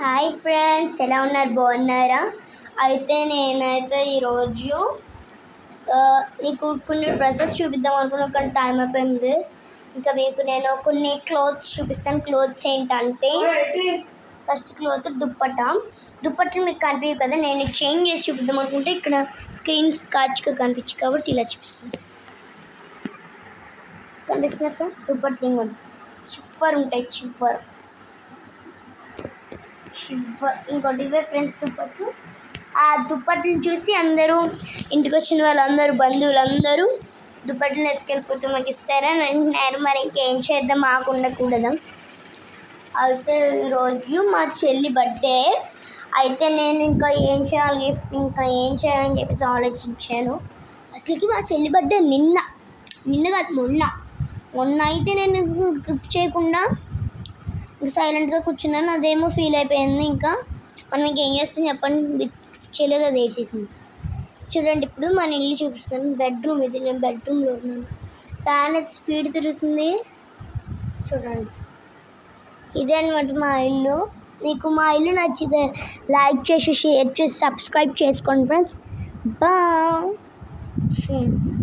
Hi friends, ఎలా ఉన్నారు? బాగున్నారా? అయితే నేనైతే ఈరోజు మీకు కొన్ని డ్రెస్సెస్ చూపిద్దాం అనుకున్నా, కానీ టైం అయిపోయింది. ఇంకా మీకు నేను కొన్ని క్లోత్స్ చూపిస్తాను. క్లోత్స్ ఏంటంటే, ఫస్ట్ క్లోత్ దుప్పట్లు మీకు కనిపించవు కదా, నేను చేంజ్ చేసి చూపిద్దాం అనుకుంటే ఇక్కడ స్క్రీన్ స్కాచ్గా కనిపించు కాబట్టి ఇలా చూపిస్తాను. కనిపిస్తున్నా ఫ్రెండ్స్? దుప్పట్లు చిప్పర్ ఉంటాయి, చిప్పర్ ఇంకోటి ఇవే ఫ్రెండ్స్ దుప్పట్లు. ఆ దుప్పట్లను చూసి అందరూ ఇంటికి వచ్చిన వాళ్ళందరూ బంధువులందరూ దుప్పట్లను ఎత్తుకెళ్ళిపోతే మాకు ఇస్తారని అంటున్నారు. మరి ఇంకేం చేద్దాం, మాకు ఉండకూడదు. అయితే ఈరోజు మా చెల్లి బర్త్డే. అయితే నేను ఇంకా ఏం చేయాలి, గిఫ్ట్ ఇంకా ఏం చేయాలని చెప్పేసి ఆలోచించాను. అసలుకి మా చెల్లి బర్త్డే నిన్న కాదు మొన్న అయితే నేను గిఫ్ట్ చేయకుండా ఇంకా సైలెంట్గా కూర్చున్నాను. అదేమో ఫీల్ అయిపోయింది. ఇంకా మనం ఇంకేం చేస్తాం చెప్పండి, గిఫ్ట్ చేయలేదు, అది ఏడ్చేసింది. చూడండి, ఇప్పుడు మన ఇల్లు చూపిస్తాను. బెడ్రూమ్ ఇది, నేను బెడ్రూమ్లో ఉన్నాను. ఫ్యాన్ అయితే స్పీడ్ తిరుగుతుంది చూడండి. ఇదే అనమాట మా ఇల్లు. మీకు మా ఇల్లు నచ్చితే లైక్ చేసి, షేర్ చేసి, సబ్స్క్రైబ్ చేసుకోండి ఫ్రెండ్స్. Bye friends.